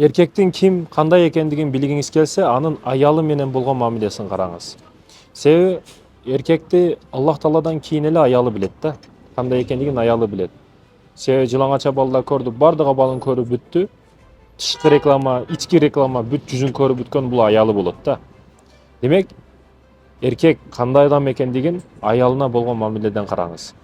Эркектин ким, кандай экендигин билгиңиз келсе, анын аялы менен болгон мамилесин караңыз. Себеби эркекти Аллах Тааладан кийин эле аялы билет да. Кандай экендигин аялы билет. Себеби жылаңач абалда көрдү, бардык абалын көрүп бүттү. Тышкы реклама, ички реклама бүт жүзүн көрүп бүткөн бул аялы болот да. Демек, эркек кандай адам экендигин аялына болгон мамиледен караңыз.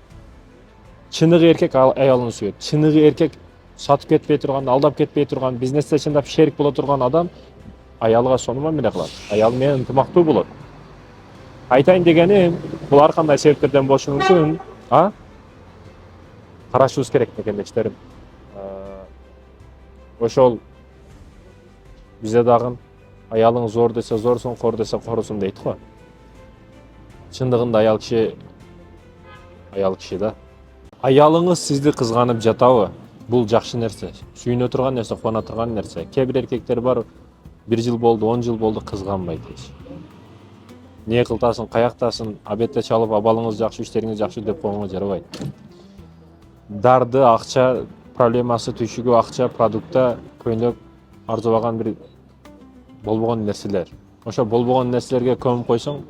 Чыныгы эркек аялын сүйөт. Чыныгы эркек сатып кетпей турган, алдап кетпей турган, бизнесте чындап шерик боло турган адам аялга сону мамиле кылат. Аял менен ынтымактуу болот. Айтайын дегеним, бул ар кандай себептерден болушу мүмкүн. Карашыбыз керек мекендештерим. Ошол бизде дагы аялың зор десе зорсуң, кор десе корусуң дейт го. Чындыгында аял киши да. Аялыңыз сизди кызганып жатабы? Бул жакшы нерсе. Сүйүнө турган нерсе, кубана турган нерсе. Кээ бир эркектер бар, 1 жыл болду, 10 жыл болду кызганбайт эч. Не кылтасың, каяктасың, абетте чалып, абалыңыз жакшы, иштериңиз жакшы деп коюңа жарабайт. Дарды, акча проблемасы, түйшүгү, акча, продукта көйнөп арзубаган бир болбогон нерселер. Ошо болбогон нерселерге көмүп койсоң,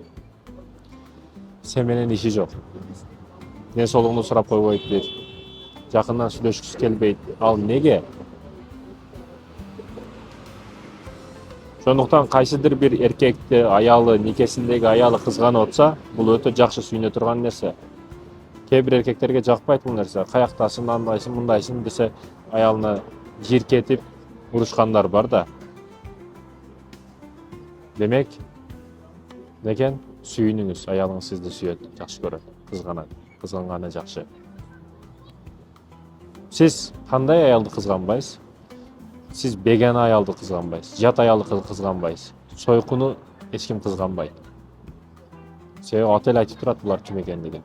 сен менен иши жок. Ден соолугуңду сурап койбойт бир. Жакындан сүйлөшкүсү келбейт. Ал неге? Ошондуктан кайсыдыр бир эркекти аялы, никесиндеги аялы кызганып атса, бул өтө жакшы сүйүнө турган нерсе. Кээ бир эркектерге жакпайт бул нерсе. Каяктасың, андайсың, мындайсың десе, аялына жиркетип урушкандар бар да. Демек, некен сүйүнүңүз, аялыңыз сизди сүйөт, жакшы көрөт, кызганат. Кызганганы жакшы. Сиз кандай аялды кызганбайсыз? Сиз бегана аялды кызганбайсыз, жат аялды кызганбайсыз. Сойкуну эч ким кызганбайт. Себеби аты эле айтып турат булар ким экендигин.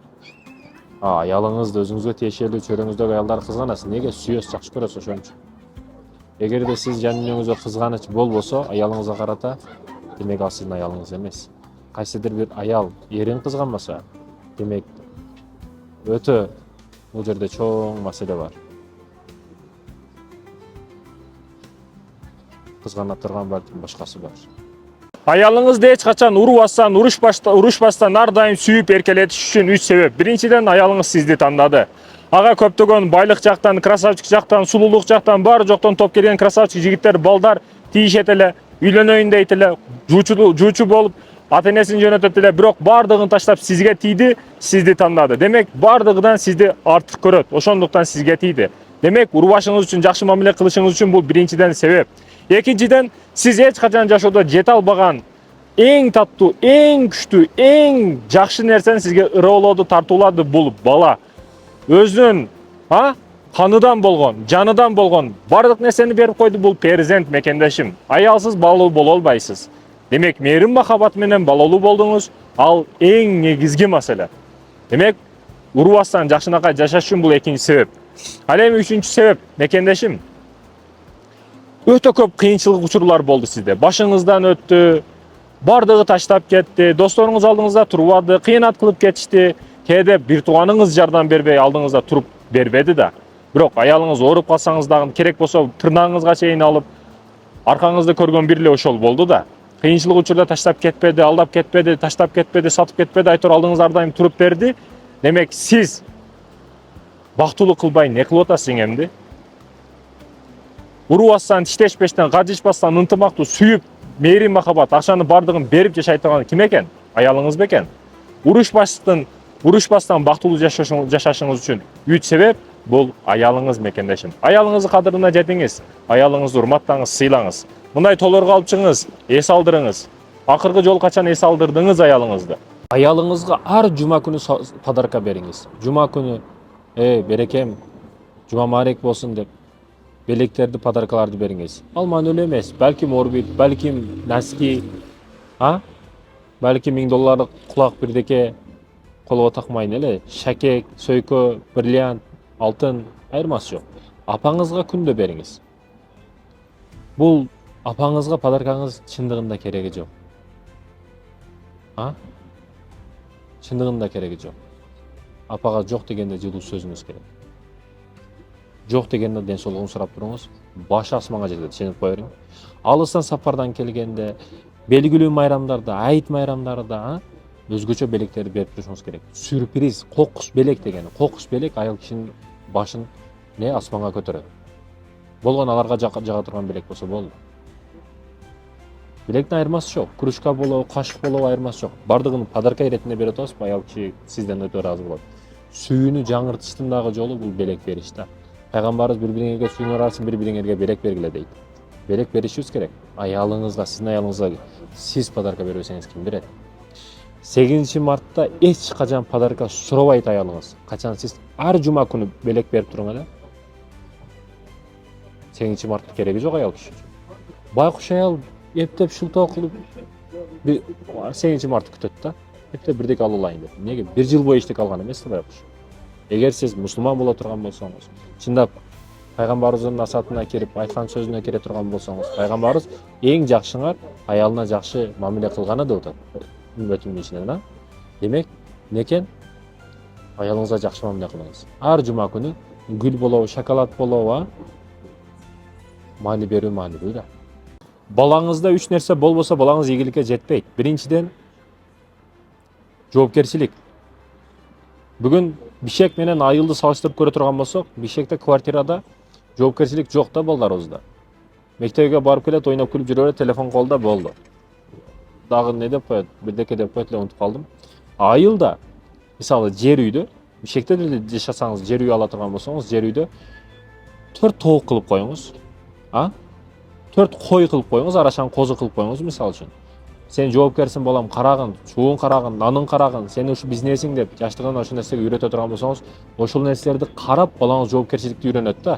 Аялыңызды, өзүңүзгө тиешелүү чөйрөңүздөгү аялдарды кызганасыз. Неге? Сүйөсүз, жакшы көрөсүз ошон үчүн. Эгерде сиз жан дүйнөңүздө кызганыч болбосо, аялыңызга карата, демек ал сиздин аялыңыз эмес. Кайсыдыр бир аял эрин кызганбаса, демек өтө бул жерде чоң маселе бар. Кызгана турган балким башкасы бар. Аялыңызды эч качан урубастан, урушпастан ар дайым сүйүп эркелетиш үчүн 3 себеп. Биринчиден, аялыңыз сизди тандады. Ага көптөгөн байлык жактан, красавчик жактан, сулуулук жактан, баары жоктон топ келген красавчик жигиттер, балдар тийишет эле, үйлөнөйүн дейт эле, жуучу болуп ата-энесин жөнөтөт эле, бирок баардыгын таштап сизге тийди, сизди тандады. Демек, баардыгынан сизди артык көрөт. Ошондуктан сизге тийди. Демек, урбашыңыз үчүн, жакшы мамиле кылышыңыз үчүн бул биринчиден себеп. Экинчиден, сиз эч качан жашоодо жете албаган эң таттуу, эң күчтүү, эң жакшы нерсени сизге ыроолоду, тартуулады бул бала. Өзүнүн каныдан болгон, жаныдан болгон бардык нерсени берип койду бул перзент мекендешим. Аялсыз балалуу боло албайсыз. Демек, мээрим махабат менен балалуу болдуңуз, ал эң негизги маселе. Демек, урбастан жакшынакай жашаш үчүн бул экинчи себеп. Ал эми үчүнчү себеп, мекендешим. Өтө көп кыйынчылык учурлар болду сизде. Башыңыздан өттү, бардыгы таштап кетти, досторуңуз алдыңызда турбады, кыянат кылып кетишти. Кээде бир тууганыңыз жардам бербей алдыңызда туруп бербеди да. Бирок аялыңыз ооруп калсаңыз дагы керек болсо тырнагыңызга чейин алып, аркаңызды көргөн бир эле ошол болду да. Кыйынчылык учурда таштап кетпеди, алдап кетпеди, таштап кетпеди, сатып кетпеди, айтор алдыңызда ар дайым туруп берди. Демек, сиз бактылуу кылбай не кылып атасыз эмди? Урубастан, тиштешпестен, кажышпастан, ынтымактуу сүйүп, мээрим махабат, акчаны бардыгын берип жашай турган ким экен? Аялыңыз бекен? Урушпастан бактылуу жашашыңыз үчүн 3 себеп бул аялыңыз мекендешим. Аялыңыздын кадырына жетиңиз, аялыңызды урматтаңыз, сыйлаңыз. Мындай тоолорго алып чыгыңыз, эс алдырыңыз. Акыркы жолу качан эс алдырдыңыз аялыңызды? Аялыңызга ар жума күнү подарка бериңиз. Жума күнү, берекем, жума маарек болсун деп белектерди, подаркаларды бериңиз. Ал маанилүү эмес, балким орбит, балким носки, балким $1000 кулак бирдеке колго такмайын эле, шакек, сөйкө, бриллиант, алтын, айырмасы жок. Апаңызга күндө бериңиз. Бул апаңызга подаркаңыз чындыгында кереги жок. Чындыгында кереги жок. Апага жок дегенде жылуу сөзүңүз керек. Жок дегенде ден соолугун сурап туруңуз. Башы асманга жетет, ишенип кое бериң. Алыстан сапардан келгенде, белгилүү майрамдарда, айт майрамдарда өзгөчө белектерди берип турушуңуз керек. Сюрприз, кокус белек дегени. Кокус белек аял кишинин башын асманга көтөрөт. Болгону аларга жага турган белек болсо болду. Белектин айырмасы жок. Кружка болобу, кашык болобу айырмасы жок. Бардыгын подарка иретинде берип атабызбы, аял киши сизден өтө ыраазы болот. Сүйүүнү жаңыртыштын дагы жолу бул белек бериш да. Пайгамбарыбыз бири-бириңерге сүйүнүп арасың, бири-бириңерге белек бергиле дейт. Белек беришибиз керек. Аялыңызга, сиздин аялыңызга сиз подарка бербесеңиз ким берет? 8 мартта эч качан подарка сурабайт аялыңыз. Качан сиз ар жума күнү белек берип туруң эле. 8 мартта кереги жок аял киши үчүн. Байкуш аял эптеп шылтоо кылып 8 мартты күтөт да. Эптеп бирдеке алып алайын деп. Неге? 1 жыл бою эчтеке алган эмес да байкуш. Эгер сиз мусулман боло турган болсоңуз, чындап пайгамбарыбыздын насаатына кирип айткан сөзүнө кире турган болсоңуз, пайгамбарыбыз эң жакшыңар аялына жакшы мамиле кылганы деп атат. Үммөтүнүн ичинен да. Демек, некен аялыңызга жакшы мамиле кылыңыз. Ар жума күнү гүл болобу, шоколад болобу, маани берүү да. Балаңызда 3 нерсе болбосо балаңыз ийгиликке жетпейт. Биринчиден жоопкерчилик. Бүгүн Бишек менен Айылды салыштырып көрө турган болсок, Бишекте квартирада жоопкерчилик жок да балдарыбызда. Мектепке барып келет, ойноп күлүп жүрө берет, телефон колдо болду. Дагы не деп коет, бирдеке деп коет эле, унутуп калдым. Айылда, мисалы, жер үйдө, Бишекте деле жашасаңыз, жер үй ала турган болсоңуз, жер үйдө 4 тоок кылып коюңуз. 4 кой кылып коюңуз, арашан козу кылып коюңуз, мисалы үчүн. Сен жоопкерсиң балам, карагын, суун карагын, нанын карагын, сени ушу бизнесиң деп жаштыгынан ошол нерсеге үйрөтө турган болсоңуз, ошол нерселерди карап балаңыз жоопкерчиликти үйрөнөт да.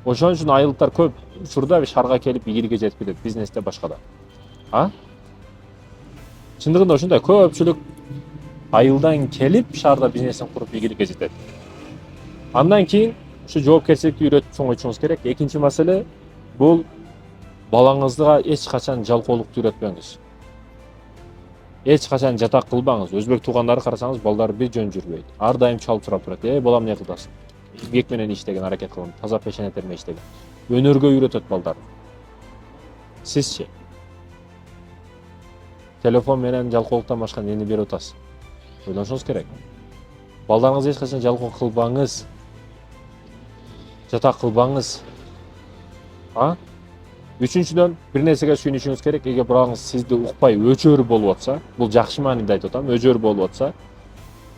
Ошон үчүн айылдыктар көп учурда шаарга келип ийгиликке жетип кетет, бизнесте башкада. Чындыгында ошондой көпчүлүк айылдан келип шаарда бизнесин куруп ийгиликке жетет. Андан кийин ушу жоопкерчиликти үйрөтүп чоңойтушуңуз керек. Экинчи маселе бул балаңызга эч качан жалкоолукту үйрөтпөңүз. Эч качан жатак кылбаңыз. Өзбек туугандары карасаңыз, балдар бир жөн жүрбөйт. Ар дайым чалып сурап турат. Балам эмне кыласың? Эмгек менен иштеген, аракет кылган, таза пешенетер менен иштеген. Өнөргө үйрөтөт балдар. Сизчи? Телефон менен жалкоолуктан башка эмнени берип атасыз? Ойлонушуңуз керек. Балдарыңызга эч качан жалкоо кылбаңыз. Жатак кылбаңыз. Үчүнчүдөн бир нерсеге сүйүнүшүңүз керек. Эгер балаңыз сизди укпай өчөр болуп атса, бул жакшы мааниде айтып атам, өчөр болуп атса,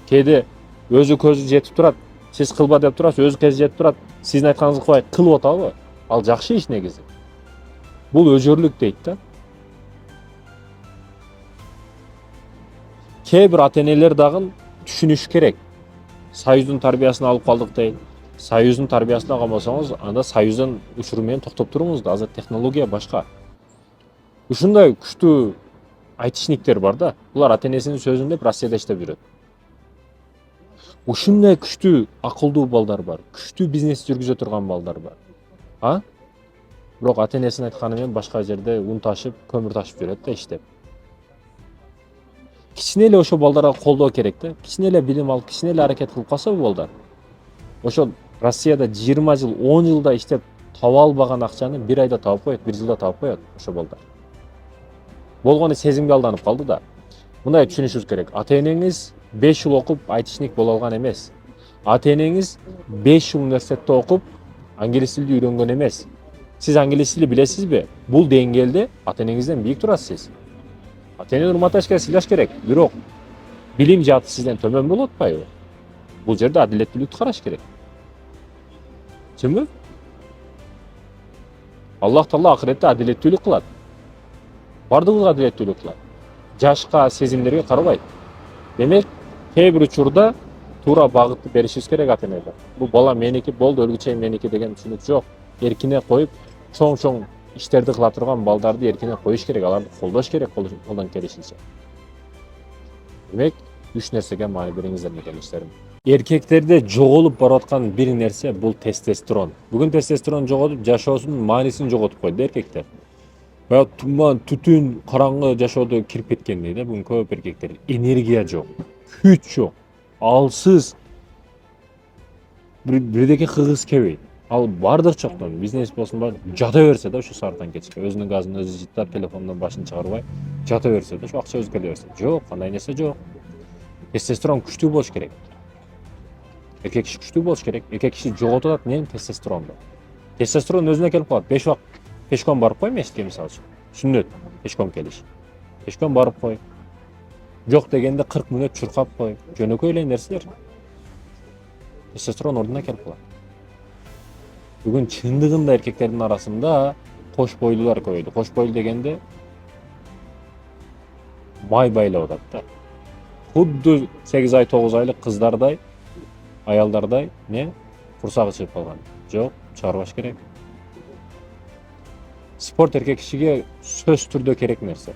кээде өзү көзү жетип турат, сиз кылба деп турасыз, өзү көзү жетип турат, сиздин айтканыңызды кылбай кылып атабы? Ал жакшы иш негизи. Бул өчөрлүк дейт да. Кээ бир ата-энелер дагы түшүнүш керек. Союздун тарбиясын алып калдык дейт. Союздун тарбиясын алган болсоңуз, анда Союздун учуру менен токтоп туруңуз да. Азыр технология башка. Ушундай күчтүү айтышниктер бар да. Булар ата-энесинин сөзүн деп Россияда иштеп жүрөт. Ушундай күчтүү акылдуу балдар бар. Күчтүү бизнес жүргүзө турган балдар бар. Бирок ата-энесинин айтканы менен башка жерде ун ташып, көмүр ташып жүрөт да иштеп. Кичине эле ошо балдарга колдоо керек да. Кичине эле билим алып, кичине эле аракет кылып калса бул балдар. Ошол Россияда 20 жыл, 10 жылда иштеп таба албаган акчаны 1 айда таап коет, 1 жылда таап коет ошо балдар. Болгону сезимге алданып калды да. Мындай түшүнүшүбүз керек. Ата-энеңиз 5 жыл окуп айтышник боло алган эмес. Ата-энеңиз 5 жыл университетте окуп англис тилди үйрөнгөн эмес. Сиз англис тилди билесизби? Бул деңгээлде ата-энеңизден бийик турасыз. Ата-энени урматташ керек, сыйлаш керек. Бирок билим жааты сизден төмөн болуп атпайбы? Бул жерде адилеттүүлүктү караш керек. Чынбы? Аллах Таала акыретте адилеттүүлүк кылат. Бардыгыбызга адилеттүүлүк кылат. Жашка, сезимдерге карабайт. Демек, кээ бир учурда туура багытты беришибиз керек ата-энелер. Бул бала меники болду, өлгүчө меники деген түшүнүк жок. Эркине коюп, чоң-чоң иштерди кыла турган балдарды эркине коюш керек, аларды колдош керек колдон келишинче. Демек, 3 нерсеге маани бериңиздер мекеништерим. Эркектерде жоголуп барып аткан бир нерсе бул тестостерон. Бүгүн тестостерон жоготуп, жашоосунун маанисин жоготуп койду эркектер. Бая туман, түтүн, караңгы жашоодо кирип кеткендей да бүгүн көп эркектер. Энергия жок, күч жок, алсыз. Бирдеке кылгысы келбейт. Ал бардыр чоктон бизнес болсун бар жата берсе да ошо саартан кечке өзүнүн газын өзү жыттап телефондон башын чыгарбай жата берсе да ошо акча өзү келе берсе. Жок, андай нерсе жок. Тестостерон күчтүү болуш керек. Эркек киши күчтүү болуш керек. Эркек киши жоготуп атат эмне? Тестостеронду. Тестостерон өзүнө келип калат. 5 убакыт пешком барып кой мешитке мисалы үчүн. Сүннөт пешком келиш. Пешком барып кой. Жок дегенде 40 мүнөт чуркап кой. Жөнөкөй эле нерселер. Тестостерон ордуна келип калат. Бүгүн чындыгында эркектердин арасында кош бойлуулар көбөйдү. Кош бойлуу дегенде май байлап атат да. Худду 8 ай 9 айлык кыздардай, аялдардай не курсагы чыгып калган. Жок, чыгарбаш керек. Спорт эркек кишиге сөз түрдө керек нерсе.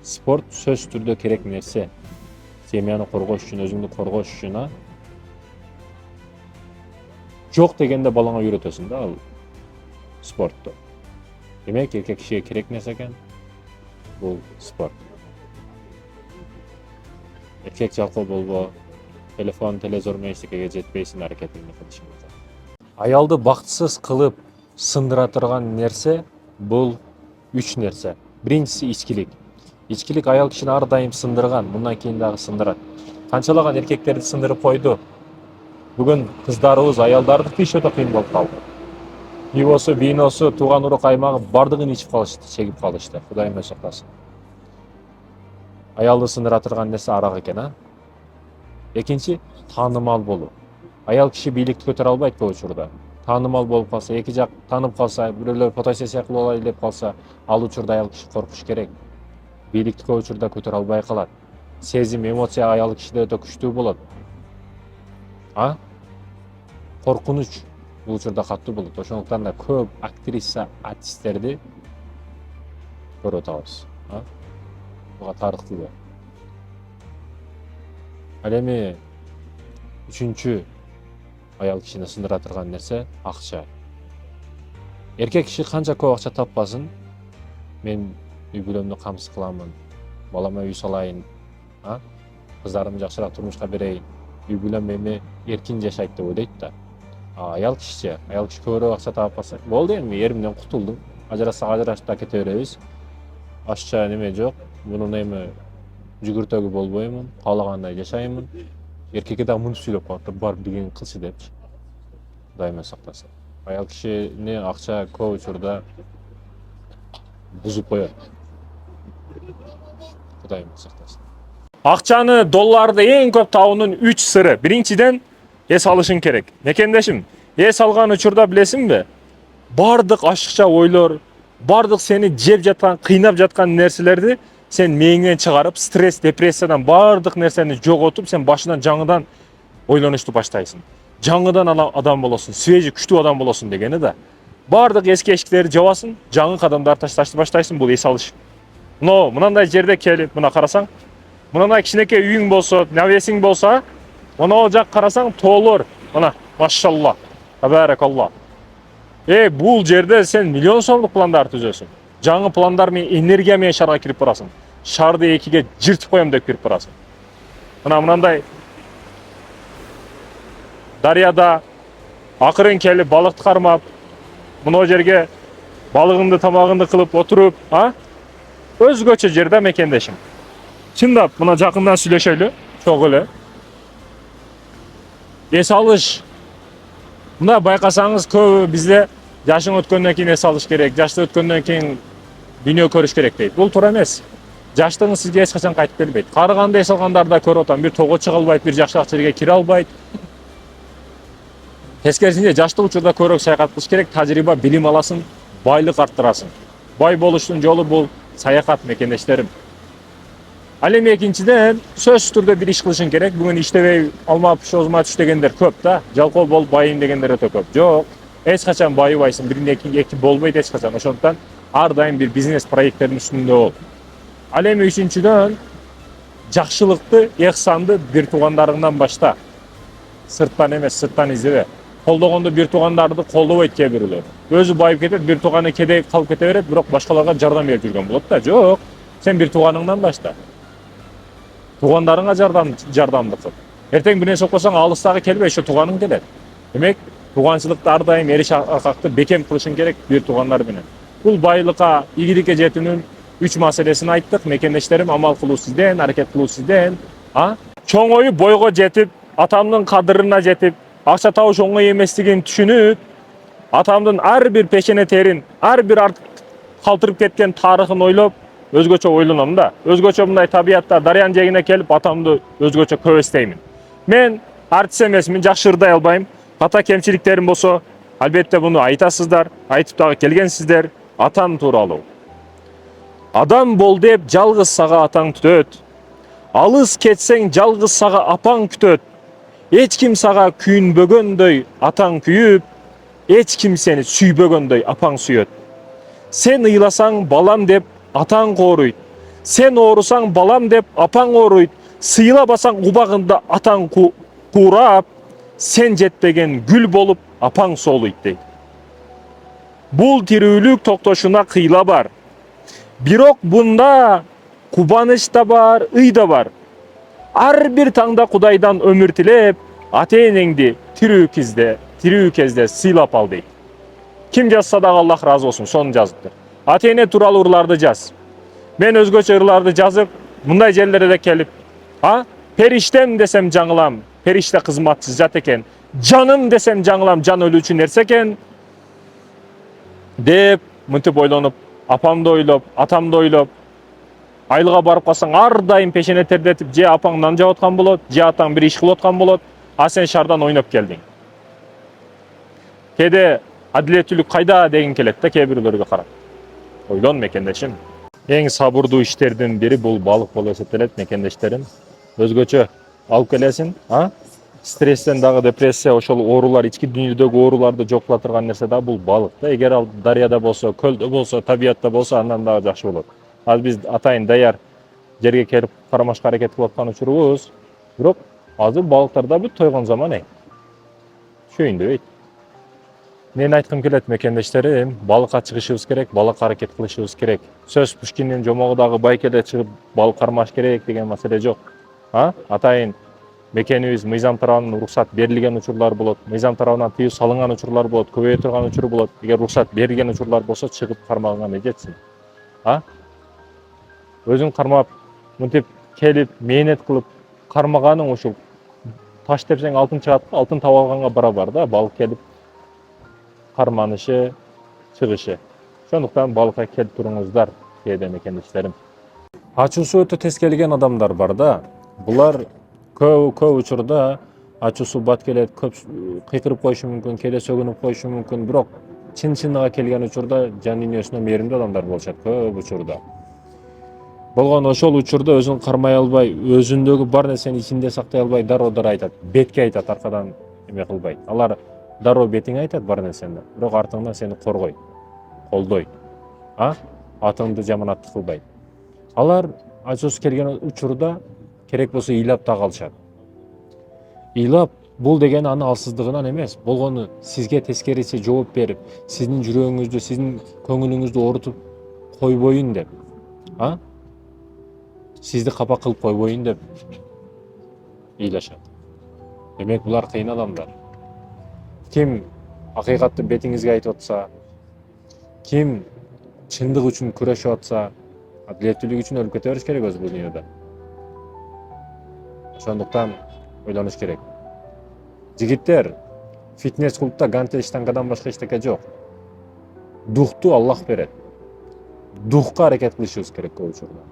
Спорт сөз түрдө керек нерсе. Семьяны коргош үчүн, өзүңдү коргош үчүн, Жок дегенде балаңа үйрөтөсүң да ал спортту. Демек эркек кишиге керек нерсе экен бул спорт. Эркек жалкоо болбо, телефон, телевизор менен эчтекеге жетпейсиң, аракетиңди кылышың керек. Аялды бактысыз кылып сындыра турган нерсе бул 3 нерсе. Биринчиси ичкилик. Ичкилик аял кишини ар дайым сындырган, мындан кийин дагы сындырат. Канчалаган эркектерди сындырып койду. Бүгүн кыздарыбыз, аялдардыкы иш өтө кыйын болуп калды. Пивосу, виносу, тууган урук каймагы бардыгын ичип калышты, чегип калышты. Кудайым сактасын. Аялды сындыра турган нерсе арак экен, Экинчи, таанымал болуу. Аял киши бийликти көтөрө албайт көп учурда. Таанымал болуп калса, эки жак таанып калса, бирөөлөр фотосессия кылып алайлы деп калса, ал учурда аял киши коркуш керек. Бийликти көп учурда көтөрө албай калат. Сезим, эмоция аял кишиде өтө күчтүү болот. Коркунуч бул учурда катуу болот. Ошондуктан да көп актриса, артисттерди көрүп атабыз. Буга тарыхтуу. Ал эми үчүнчү аял кишини сындыра турган нерсе акча. Эркек киши канча көп акча таппасын, мен үй бүлөмдү камсыз кыламын, балама үй салайын, кыздарымды жакшыраак турмушка берейин, үй бүлөм мени эркин жашайт деп ойлойт да. Аял киши көбүрөөк акча таппаса, болду эми эримден кутулдум. Ажырасак ажырашып да кете беребиз. Ашча неме жок. Мунун эми жүгүртөгү болбоймун, каалагандай жашаймын. Эркекке да мынтип сүйлөп коет да, бар билгениңди кылчы депчи. Кудайым сактасын. Аял кишини акча көп учурда бузуп коет. Кудайым сактасын. Акчаны, долларды эң көп табуунун 3 сыры. Биринчиден эс алышың керек. Мекендешим, эс алган учурда билесиңби? Бардык ашыкча ойлор, бардык сени жеп жаткан, кыйнап жаткан нерселерди сен мээңден чыгарып, стресс, депрессиядан бардык нерсени жоготуп, сен башынан жаңыдан ойлонушту баштайсың. Жаңыдан адам болосуң, свежий, күчтүү адам болосуң дегени да. Бардык эски эшиктерди жабасың, жаңы кадамдар ташташты баштайсың, бул эс алыш. Мынандай жерде келип, мына карасаң, мындай кичинекей үйүң болсо, навесиң болсо, мына жак карасаң тоолор, мына, машалла, табаракалла. Бул жерде сен миллион сомдук пландар түзөсүң. Жаңы пландар менен, энергия менен шарга кирип барасың. Шарды экиге жыртып коем деп кирип барасың. Мынандай дарыяда акырын келип балыкты кармап, мына жерге балыгыңды, тамагыңды кылып отуруп, өзгөчө жерде мекендешим. Чындап, мына жакындан сүйлөшөлү, чогуу эле. Эс алыш. Мына байкасаңыз көбү бизде жашың өткөндөн кийин эс алыш керек, жашты өткөндөн кийин дүйнө көрүш керек дейт. Бул туура эмес. Жаштыгыңыз сизге эч качан кайтып келбейт. Карыганда эс алгандарды да көрүп атам. Бир тоого чыга албайт, бир жакшыраак жерге кире албайт. Тескерисинче жаштык учурда көбүрөөк саякат кылыш керек, тажрыйба, билим аласың, байлык арттырасың. Бай болуштун жолу бул саякат, мекендештерим. Ал эми экинчиден сөзсүз түрдө бир иш кылышың керек. Бүгүн иштебей алма пишозума түш дегендер көп да. Жалкоо болуп байыйм дегендер өтө көп. Жок, эч качан байыбайсың, биринен эки болбойт эч качан. Ошондуктан ар дайым бир бизнес проекттердин үстүндө бол. Ал эми үчүнчүдөн жакшылыкты, эхсанды бир туугандарыңдан башта. Сырттан эмес, сырттан издебе. Колдогондо бир туугандарды колдобойт кээ бирөөлөр. Өзү байып кетет, бир тууганы кедей калып кете берет, бирок башкаларга жардам берип жүргөн болот да. Жок, сен бир тууганыңдан башта. Туугандарыңа жардамды кыл. Эртең бир нерсе окусаң, алыстагы келбей, ошо тууганың келет. Демек, Тууганчылыкты ар дайым эриş аркакты бекем кылышың керек бир туугандар менен. Бул байлыкка, ийгиликке жетүүнүн 3 маселесин айттык. Мекендештерим, амал кылуу сизден, аракет кылуу сизден. Чоң ою бойго жетип, атамдын кадырына жетип, акча табыш оңой эместигин түшүнүп, атамдын ар бир пешене терин, ар бир калтырып кеткен тарыхын ойлоп, өзгөчө ойлоном да. Өзгөчө мындай табиятта дарыянын жээгине келип атамды өзгөчө көп эстеймин. Мен артист эмесмин, жакшы ырдай албайм. Ката кемчиликтерим болсо, албетте буну айтасыздар, айтып дагы келгенсиздер. Атам тууралуу. Адам бол деп жалгыз сага атаң түтөт. Алыс кетсең жалгыз сага апаң күтөт. Эч ким сага күйүнбөгөндөй атаң күйүп, эч ким сени сүйбөгөндөй апаң сүйөт. Сен ыйласаң балам деп атаң кооруйт. Сен оорусаң балам деп апаң ооруйт. Сыйлабасаң убагында атаң куурап, сен жетпеген гүл болуп апаң соолуйт дейт. Бул тирүүлүк токтошуна кыйла бар. Бирок бунда кубаныч да бар, ый да бар. Ар бир таңда Кудайдан өмүр тилеп, ата-энеңди тирүү кезде сыйлап ал дейт. Ким жазса дагы Аллах разы болсун, сону жазыптыр. Ата-эне тууралуу ырларды жаз. Мен өзгөчө ырларды жазып, мындай жерлерге келип, периштем десем жаңылам, периште кызматсыз жат экен. Жаным десем жаңылам, жан өлүүчү нерсе экен деп мынтип ойлонуп, апамды ойлоп, атамды ойлоп, айлыга барып калсаң ар дайым пешене тердетип, же апаң нан жап аткан болот, же атаң бир иш кылып аткан болот, а сен шардан ойноп келдиң. Кээде адилеттүүлүк кайда деген келет да кээ бирлерге карап. Ойлон мекендешим. Эң сабырдуу иштердин бири бул балык болуп эсептелет мекендештерим. Өзгөчө алып келесиң, стресстен дагы депрессия, ошол оорулар, ички дүйнөдөгү ооруларды жокула турган нерсе да бул балык да. Эгер ал дарыяда болсо, көлдө болсо, табиятта болсо, андан дагы жакшы болот. Азыр биз атайын даяр жерге келип кармашка аракет кылып аткан учурубуз. Бирок азыр балыктарда бүт тойгон заман чөйүндөбөйт. Мен айткым келет мекендештерим, балыкка чыгышыбыз керек, балыкка аракет кылышыбыз керек. Сөз Пушкиндин жомогу дагы байкеде чыгып балык кармаш керек деген маселе жок. Атайын мекенибиз мыйзам тарабынан уруксат берилген учурлар болот, мыйзам тарабынан тыюу салынган учурлар болот, көбөйө турган учур болот. Эгер уруксат берилген учурлар болсо, чыгып кармагanga эмне жетсин. Өзүң кармап, мынтип келип, мээнет кылып кармаганың ушул таш тепсең алтын чыгат, алтын таап алганга барабар да, балык келип карманышы, чыгышы. Ошондуктан балыкка келип туруңуздар, кээде мекендештерим. Ачуусу өтө тез келген адамдар бар да. Булар көп учурда ачуусу бат келет, көп кыйкырып коюшу мүмкүн, кээде сөгүнүп коюшу мүмкүн, бирок чын-чыныгы келген учурда жан дүйнөсүнө мээримдүү адамдар болушат көп учурда. Болгон ошол учурда өзүн кармай албай, өзүндөгү бар нерсени ичинде сактай албай, дароо айтат, бетке айтат, аркадан эме кылбайт. Алар дароо бетиңе айтат бар нерсени, бирок артыңдан сени коргойт, колдойт. Атыңды жаманаттык кылбайт. Алар ачуусу келген учурда керек болсо ыйлап да калышат. Ыйлап бул деген аны алсыздыгынан эмес, болгону сизге тескериси жооп берип, сиздин жүрөгүңүздү, сиздин көңүлүңүздү оорутуп койбоюн деп. Сизди капа кылып койбоюн деп ыйлашат. Демек булар кыйын адамдар. Ким акыйкатты бетиңизге айтып атса, ким чындык үчүн күрөшүп атса, адилеттүүлүк үчүн өлүп кете бериш керек өзү бул дүйнөдө. Ошондуктан ойлонуш керек. Жигиттер, фитнес-клубда гантель штангадан башка эчтеке жок. Духту Аллах берет. Духка аракет кылышыбыз керек көп учурда.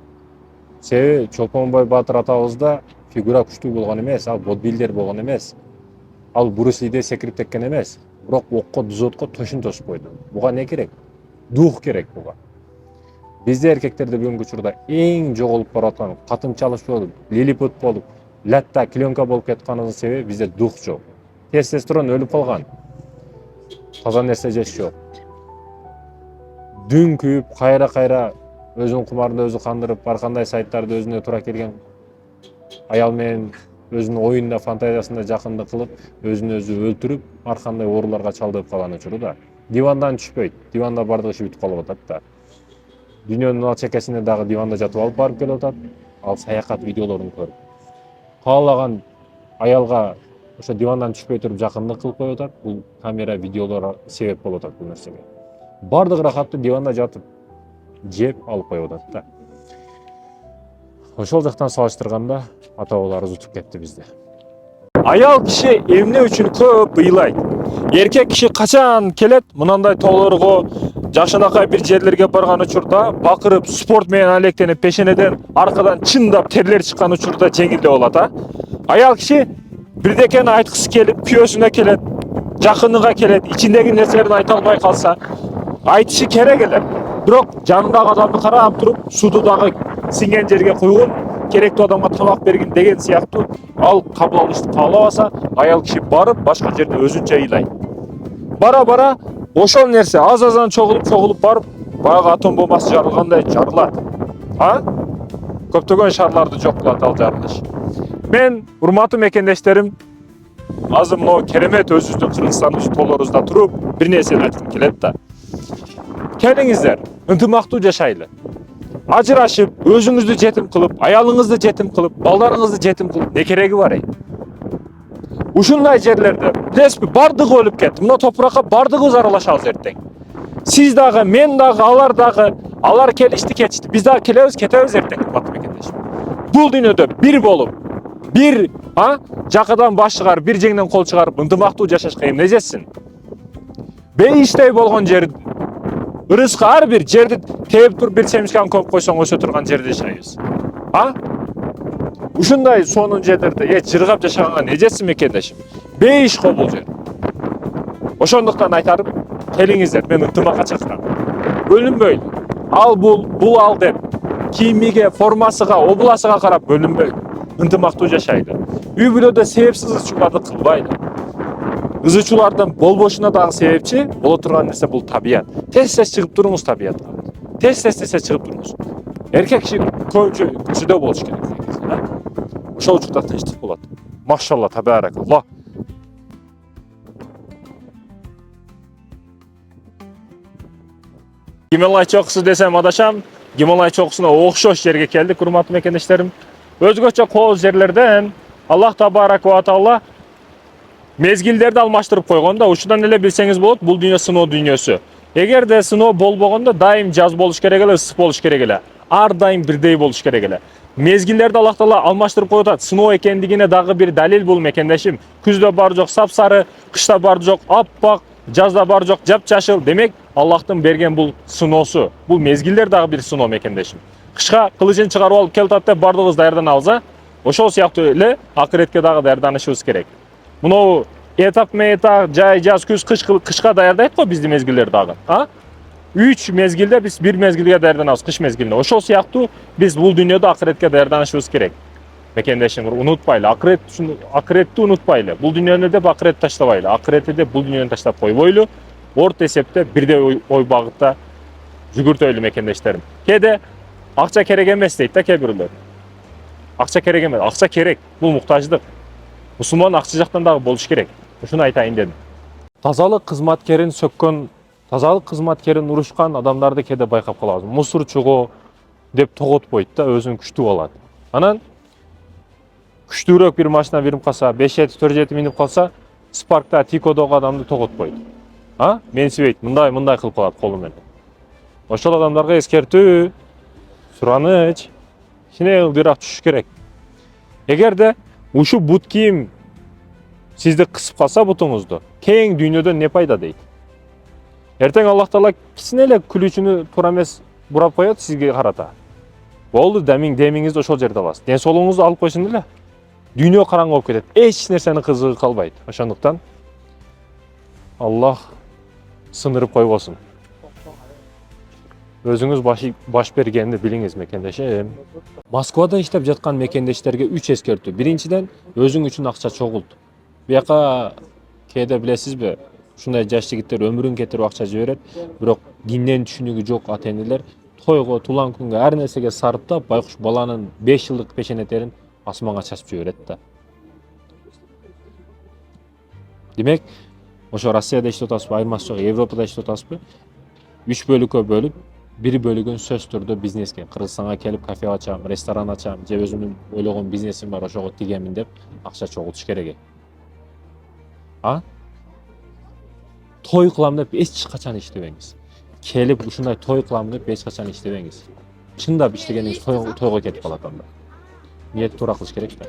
Себеби Чолпонбой Баатыр атабызда фигура күчтүү болгон эмес, ал бодбилдер болгон эмес. Ал Брус Лиде секирип теккен эмес, бирок окко, дозотко тошун тосуп койду. Буга не керек? Дух керек буга. Бизде эркектерде бүгүнкү учурда эң жоголуп бараткан, катымчалыш болуп, лилипут болуп, латта, клёнка болуп кетканыбыздын себеби бизде дух жок. Тестостерон өлүп калган. Таза нерсе жеш жок. Дүн күйүп, кайра өзүнүн кумарында өзү кандырып, ар кандай сайттарды өзүнө туура келген аял менен өзүнүн оюнда, фантазиясында жакындык кылып, өзүн өзү өлтүрүп, ар кандай ооруларга чалдыгып калган учурда дивандан түшпөйт. Диванда бардык иши бүтүп калып атат да. Дүйнөнүн ал чекесине дагы диванда жатып алып барып келип атат. Ал саякат видеолорун көрүп. Каалаган аялга ошо дивандан түшпөй туруп жакындык кылып коюп атат. Бул камера, видеолор себеп болуп атат бул нерсеге. Бардык рахатты диванда жатып жеп алып коюп атат да. Ошол жактан салыштырганда ата-бабаларыбыз утуп кетти бизди. Аял киши эмне үчүн көп ыйлайт? Эркек киши качан келет мынандай тоолорго, жакшынакай бир жерлерге барган учурда бакырып, спорт менен алектенип, пешенеден аркадан чындап терлер чыккан учурда жеңилдеп алат, а? Аял киши бирдекени айткысы келип, күйөөсүнө келет, жакынына келет, ичиндеги нерселерин айта албай калса, айтышы керек эле. Бирок жанындагы адамды карап туруп, суду дагы сиңген жерге куйгун, керектүү адамга тамак бергин деген сыяктуу ал кабыл алышты каалабаса, аял киши барып башка жерде өзүнчө ыйлайт. Бара-бара ошол нерсе аз-аздан чогулуп барып, баягы атом бомбасы жарылгандай жарылат. А? Көптөгөн шарларды жок кылат ал жарылыш. Мен, урматтуу мекендештерим, азыр мына керемет өзүбүздүн Кыргызстандын тоолорубузда туруп, бир нерсени айткым келет да. Келиңиздер, ынтымактуу жашайлы. Ажырашып, өзүңүздү жетим кылып, аялыңызды жетим кылып, балдарыңызды жетим кылып, не кереги бар ey? Ушундай жерлерде, билесизби, бардыгы өлүп кетти. Мына топуракка бардыгыбыз аралашабыз эртең. Сиз дагы, мен дагы, алар келишти, кетишти. Биз дагы келебиз, кетебиз эртең, урматтуу мекендешим. Бул дүйнөдө бир болуп, бир, жакадан баш чыгарып, бир жеңден кол чыгарып, ынтымактуу жашашка эмне жетсин? Бейиштей болгон жер, ырыскы ар бир жерди тееп туруп, бир семишканы коюп койсоң өсө турган жерде жашайбыз. Ушундай сонун жерлерде жыргап жашаганга не жетсин мекендешим? Бейиш го бул жер. Ошондуктан айтарым, келиңиздер, мен ынтымакка чакырам. Бөлүнбөйлү. Ал бул ал деп, кийимиге, формасыга, обласыга карап бөлүнбөйлү. Ынтымактуу жашайлы. Үй бүлөдө себепсиз ызычууларды кылбайлы. Ызычуулардын болбошуна дагы себепчи боло турган нерсе бул табият. Тез-тез чыгып туруңуз табиятка. Тез-тез чыгып туруңуз. Эркек киши көчөдө болуш керек. Ошол учурда тынчтык болот. Машалла, табаракалла. Гималай чокусу десем адашам, Гималай чокусуна окшош жерге келдик, урматтуу мекендештерим. Өзгөчө кооз жерлерден Аллах табарака ва таала мезгилдерди алмаштырып койгон да, ушудан эле билсеңиз болот, бул дүйнө сыноо дүйнөсү. Эгерде сыноо болбогондо дайым жаз болуш керек эле, ысык болуш керек эле. Ар дайым бирдей болуш керек эле. Мезгилдерди Аллах таала алмаштырып коюп атат. Сыноо экендигине дагы бир далил бул мекендешим. Күздө бар жок сапсары, кышта бар жок аппак, жазда бар жок жапжашыл. Демек, Аллахтын берген бул сыноосу. Бул мезгилдер дагы бир сыноо мекендешим. Кышка кылычын чыгарып алып келип атат деп бардыгыбыз даярданабыз, ошол сыяктуу эле акыретке дагы даярданышыбыз керек. Мынау этап жай жаз күз кышка даярдайт го бизди мезгилдер дагы. 3 мезгилде биз бир мезгилге даярданабыз, кыш мезгилине. Ошол сыяктуу биз бул дүйнөдө акыретке даярданышыбыз керек. Мекендешим, унутпайлы, акыретти унутпайлы. Бул дүйнөнү деп акырет таштабайлы. Акыретти деп бул дүйнөнү таштап койбойлу. Орто эсепте бирдей ой багытта жүгүртөйлү мекендештерим. Кээде акча керек эмес дейт да кээ бирлер. Акча керек эмес, акча керек. Бул муктаждык. Мусулман акча жактан дагы болуш керек. Ушуну айтайын дедим. Тазалык кызматкерин сөккөн, тазалык кызматкерин урушкан адамдарды кээде байкап калабыз. Мусорчуго деп тоготпойт да, өзүн күчтүү алат. Анан күчтүүрөөк бир машина бирип калса, 5-4-7 минип калса, спаркта тикодогу адамды тоготпойт. Менсибейт, мындай кылып калат колу менен. Ошол адамдарга эскертүү, сураныч, кичине ылдыйраак түшүш керек. Эгерде ушу бут кийим сизди кысып калса бутуңузду, кең дүйнөдөн не пайда дейт? Эртең Аллах таала кичине эле күлүүчүнү туура эмес бурап коет сизге карата. Болду, демиңизди ошол жерде аласыз. Ден соолугуңузду алып койсун эле. Дүйнө караңгы болуп кетет. Эч нерсени кызыгы калбайт. Ошондуктан Аллах сындырып койбосун. Өзүңүз баш бергенди билиңиз мекендешим. Москвада иштеп жаткан мекендештерге 3 эскертүү. Биринчиден, өзүң үчүн акча чогулт. Бияка кээде билесизби, ушундай жаш жигиттер өмүрүн кетирип акча жиберет, бирок динден түшүнүгү жок ата-энелер тойго, тулан күнгө ар нерсеге сарптап, байкуш баланын 5 жылдык пешенетерин асманга чачып жиберет да. Демек, ошо Россияда иштеп атасызбы, айырмасы жок, Европада иштеп атасызбы? 3 бөлүккө бөлүп, бир бөлүгүн сөз түрдө бизнеске, Кыргызстанга келип кафе ачам, ресторан ачам, же өзүмдүн ойлогон бизнесим бар, ошого тигемин деп акча чогултуш керек. А? Той кылам деп эч качан иштебеңиз. Келип ушундай той кылам деп эч качан иштебеңиз. Чындап иштегениңиз тойго кетип калат анда. Ниет туура кылыш керек да.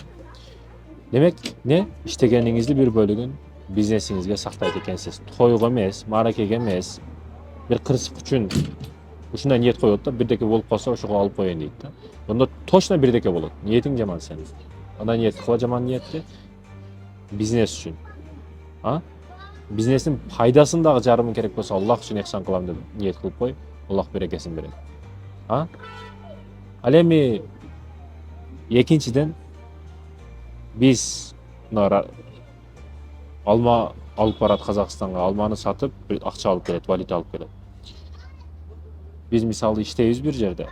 Демек, не? İştegeniңиздин бир бөлүгүн бизнесиңизге сактайт экенсиз. Тойго эмес, мааракеге эмес, бир кырсык үчүн ушундай ниет коет да, бирдеке болуп калса ошого алып коеюн дейт да. Ондо точно бирдеке болот. Ниетиң жаман сен. Анда ниет кыла жаман ниетти бизнес үчүн. А? Бизнестин пайдасын дагы жарымын керек болсо Аллах үчүн ихсан кылам деп ниет кылып кой. Аллах берекесин берет. А? Ал эми экинчиден биз алма алып барат Казакстанга, алманы сатып акча алып келет, валюта алып келет. Биз мисалы иштейбиз бир жерде.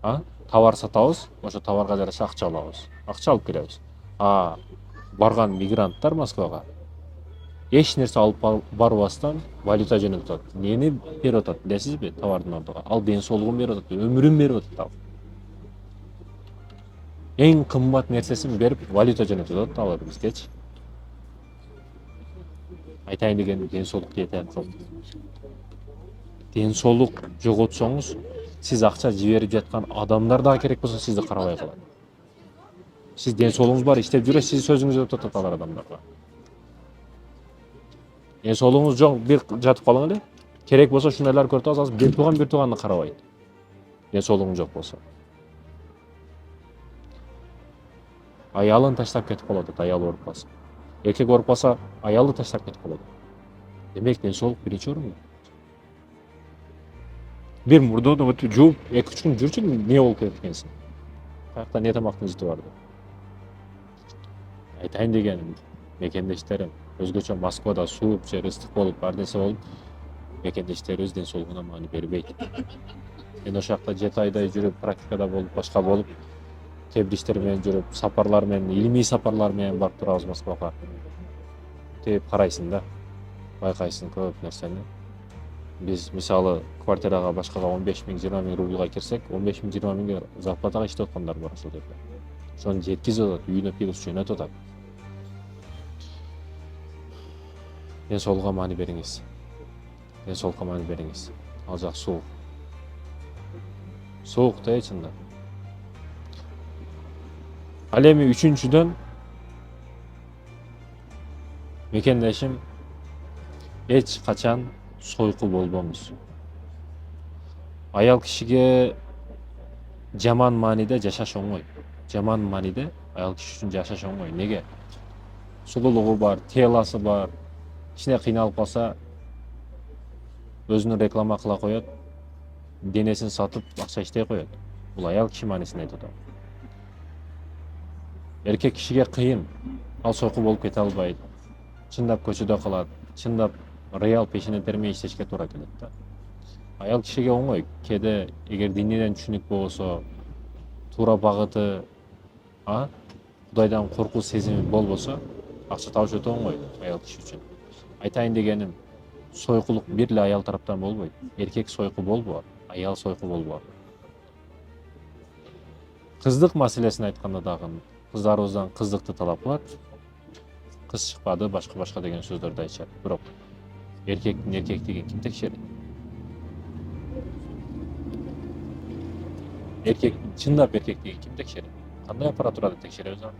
А? Товар сатабыз, ошо товарга жараша акча алабыз. Акча алып келебиз. Барган мигранттар Москвага эч нерсе алып барбастан валюта жөнөтүп атат. Нени берип атат билесизби? Товардын ордуга. Ал ден соолугун берип атат, өмүрүн берип атат. Эң кымбат нерсесин берип валюта жөнөтүп атат алар бизгечи. Айтайын дегеним ден соолук жетет жок. Ден соолук жоготсоңуз, сиз акча жиберип жаткан адамдар дагы керек болсо сизди карабай калат. Сиз ден соолугуңуз бар, иштеп жүрөсүз, сиз сөзүңүздү өтөт алар адамдарга. Ден соолугуңуз жок, бир жатып калың эле. Керек болсо ушундайлар көрүп аласыз, бир тууганды карабайт. Ден соолугуң жок болсо. Аялын таштап кетип калат, аялы ооруп калса. Эркек ооруп калса, аялы таштап кетип калат. Демек, ден соолук биринчи орунда. Бир мурдону өтүп жууп, 2-3 күн жүрчү, эмне болуп кеткенсиң? Каякта не тамактын жити барды? Айтайын дегеним, мекендештерим, өзгөчө Москвада сууп же ыстык болуп, ар нерсе болуп, мекендештерибиз ден соолугуна маани бербейт. Мен ошол жакта 7 айдай жүрүп, практикада болуп, башка болуп, кээ бир иштер менен жүрүп, сапарлар менен, илимий сапарлар менен барып турабыз Москвага. Теп карайсың да, байкайсың көп нерсени. Биз мисалы квартирага башкага 15 000, 20 000 рубльга кирсек, 15 000, 20 000 зарплатага иштеп аткандар бар ошол жерде. Ошону жеткизип атат, үйүнө пилос жөнөтүп атат. Ден соолукка маани бериңиз. Ден соолукка маани бериңиз. Ал жак суук. Суук да чында. Ал эми үчүнчүдөн мекендешим эч качан сойкул болбоңуз. Аял кишиге жаман мааниде жашаш оңой. Жаман мааниде аял киши үчүн жашаш оңой. Неге? Сулуулугу бар, теласы бар. Кичине кыйналып калса, өзүнүн реклама кыла коет, денесин сатып акча иштей коет. Бул аял киши маанисин айтып атам. Эркек кишиге кыйын. Ал сойкул болуп кете албайт. Чындап көчөдө калат. Чындап реал пешене термей иштешке туура келет да. Аял кишиге оңой. Кээде эгер дининен түшүнүк болсо, туура багыты, Кудайдан коркуу сезими болбосо, акча табыш өтө оңой аял киши үчүн. Айтайын дегеним, сойкулук бир эле аял тараптан болбойт. Эркек сойкул болбойт, аял сойкул болбойт. Кыздык маселесин айтканда дагы кыздарыбыздан кыздыкты талап кылат. Кыз чыкпады, башка деген сөздөрдү айтышат. Бирок эркектин эркектигин ким текшерет? Эркектин чындап эркектигин ким текшерет? Кандай аппаратурада текшеребиз аны?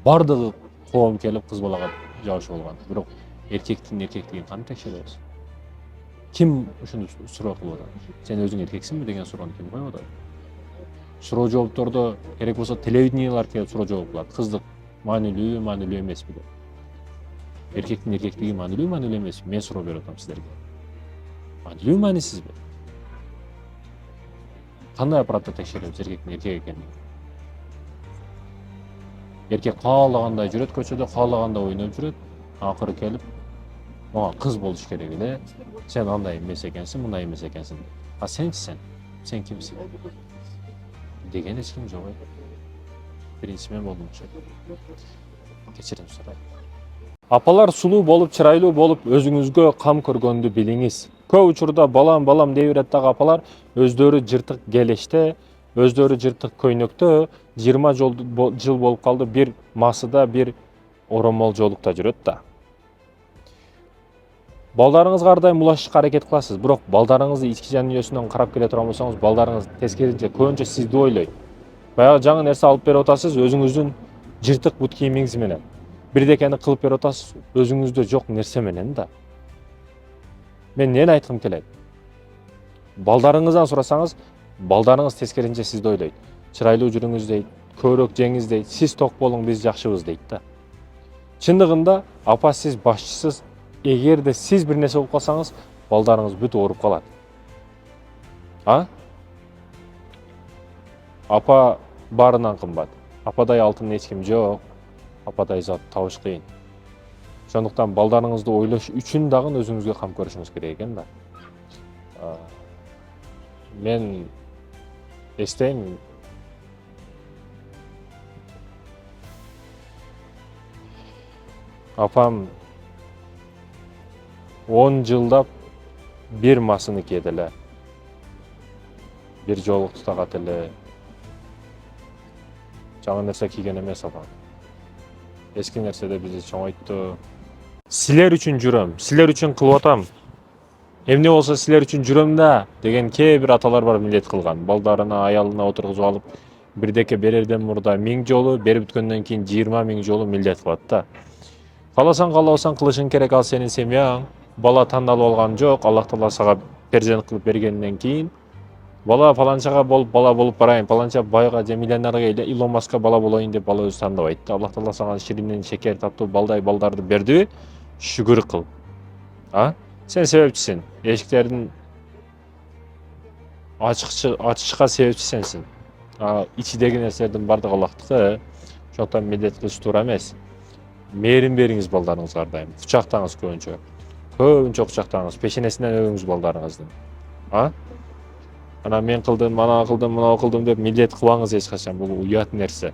Бардыгы коом келип кыз балага жабышып алган. Бирок эркектин эркектигин кантип текшеребиз? Ким ушуну суроо кылып атат? Сен өзүң эркексиңби деген суроону ким коюп атат? Суроо жооптордо керек болсо телевидениялар келип суроо жооп кылат. Кыздык маанилүү, маанилүү эмеспи деп. Эркектин эркектиги маанилүү, маанилүү эмеспи? Мен суроо берип атам силерге. Маанилүү, маанисизби? Кандай аппаратта текшеребиз эркектин эркек экенин? Эркек каалагандай жүрөт көчөдө, каалагандай ойноп жүрөт. Акыры келип, мага кыз болуш керек эле. Сен андай эмес экенсиң, мындай эмес экенсиң. А сен кимсиң? Деген эч ким жок. Биринчи мен болдум ошо. Кечирим сурайм. Апалар сулуу болуп, чырайлуу болуп, өзүңүзгө кам көргөндү билиңиз. Көп учурда балам дей берет дагы апалар өздөрү жыртык келеште, өздөрү жыртык көйнөктө 20 жыл болуп калды, бир масыда, бир оромолжолукта жүрөт да. Балдарыңызга ар дайым улашышка аракет кыласыз, бирок балдарыңызды ички жанұясынан карап келе турган болсоңуз, балдарыңыз тескерисинче көбүнчө сизди ойлойт. Баягы жаңы нерсе алып берип атасыз, өзүңүздүн жыртык бут кийимиңиз менен. Бирдекени кылып берип атасыз, өзүңүздө жок нерсе менен да. Мен эмнени айткым келет? Балдарыңыздан сурасаңыз, балдарыңыз тескерисинче сизди ойлойт. Чырайлуу жүрүңүз дейт, көбүрөөк жеңиз дейт, сиз ток болуң, биз жакшыбыз дейт да. Чындыгында апа сиз башчысыз, эгерде сиз бир нерсе болуп калсаңыз, балдарыңыз бүт ооруп калат. Апа баарынан кымбат. Ападай алтын эч ким жок. Ападай зат табыш кыйын. Ошондуктан балдарыңызды ойлош үчүн дагы өзүңүзгө кам көрүшүңүз керек экен да. Мен эстейм, апам 10 жылдап бир масыны кийет эле. Бир жолукту тагат эле. Жаңы нерсе кийген эмес апам. Эски нерседе бизди чоңойтту. Силер үчүн жүрөм, силер үчүн кылып атам. Эмне болсо силер үчүн жүрөм да деген кээ бир аталар бар милдет кылган. Балдарына, аялына отургузуп алып, бирдеке берерден мурда 1000 жолу, берип бүткөндөн кийин 20 000 жолу милдет кылат да. Кааласаң каалабасаң кылышың керек, ал сенин семьяң. Бала тандалып алган жок, Аллах Таала сага перзент кылып бергенден кийин бала паланчага болуп бала болуп барайын, паланча байга же миллионерге Илон Маска бала болоюн деп бала өзү тандабайт да. Аллах Таала сага ширинен шекер таттуу балдай балдарды бердиби? Шүгүр кыл. Сен себепчисиң. Эшиктердин ачышка себепчи сенсиң. Ичидеги нерселердин бардыгы Аллахтыкы. Ошондуктан милдет кылыш туура эмес. Мээрим бериңиз балдарыңызга ар дайым. Кучактаңыз көбүнчө. Көбүнчө кучактаңыз. Пешенесинен өбүңүз балдарыңыздын. Ана мен кылдым, ана кылдым, мына кылдым деп милдет кылбаңыз эч качан. Бул уят нерсе.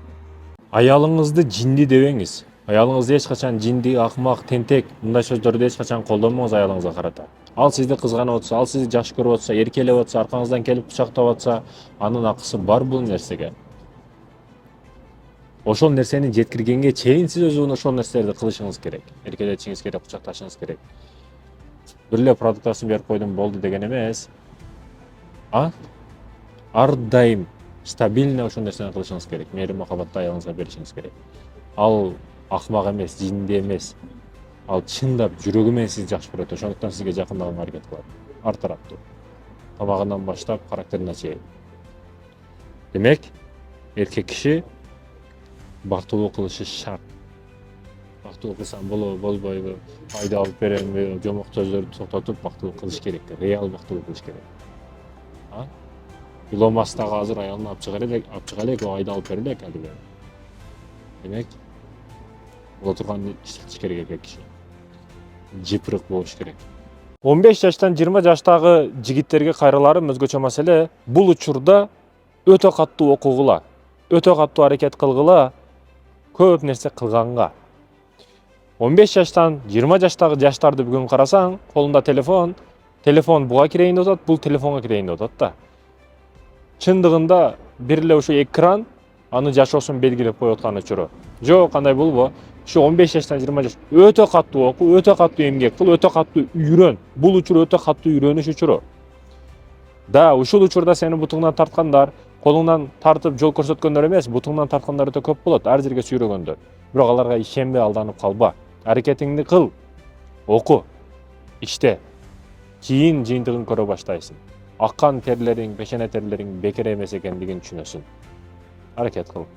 Аялыңызды жинди дебеңиз. Аялыңызды эч качан жинди, акмак, тентек мындай сөздөрдү эч качан колдонмоңуз аялыңызга карата. Ал сизди кызганып атса, ал сизди жакшы көрүп атса, эркелеп атса, аркаңыздан келип кучактап атса, анын акысы бар бул нерсеге. Ошол нерсени жеткиргенге чейин сиз өзүңүз ошол нерселерди кылышыңыз керек. Эркелетишиңиз керек, кучакташыңыз керек. Бир эле продуктасын берип койдум болду деген эмес. Ар дайым стабильно ошол нерсени кылышыңыз керек. Мээрим махабатты аялыңызга беришиңиз керек. Ал акмак эмес, жинди эмес. Ал чындап жүрөгү менен сизди жакшы көрөт. Ошондуктан сизге жакынданууга аракет кылат. Ар тараптуу. Тамагынан баштап карактерине чейин. Демек, эркек киши бактылуу кылышы шарт. Бактылуу кылсам болобу, болбойбу, айда алып беремби, жомок сөздөрдү токтотуп бактылуу кылыш керек. Реал бактылуу кылыш керек. Илон Маск дагы азыр аялын алып чыга элек, айда алып бере элек албетте. Демек, бул турган иштеш керек эркек киши. Жыпырык болуш керек. 15 жаштан 20 жаштагы жигиттерге кайрыларым өзгөчө маселе. Бул учурда өтө каттуу окугула, өтө каттуу аракет кылгыла, көп нерсе кылганга. 15 жаштан 20 жаштагы жаштарды бүгүн карасаң, колунда телефон буга кирейин деп атат, бул телефонго кирейин деп атат да. Чындыгында бир эле ошо экран аны жашоосун белгилеп коюп аткан учуру. Жок, кандай болбо. Şu 15 yaştan 20 yaş öte katlı oku, öte katlı emgek kıl, öte katlı үйрөн. Бул учур öte katlı үйрөнүш учуру. Да, ушул учурда сени бутуңдан тарткандар, колуңдан тартып жол көрсөткөндөр эмес, бутуңдан тарткандар өтө көп болот, ар жерге сүйрөгөндөр. Бирок аларга ишенбе, алданып калба. Аракетиңди кыл. Оку. Иште. Кийин жыйынтыгын көрө баштайсың. Аккан терлериң, пешене терлериң бекер эмес экендигин түшүнөсүң. Аракет кыл.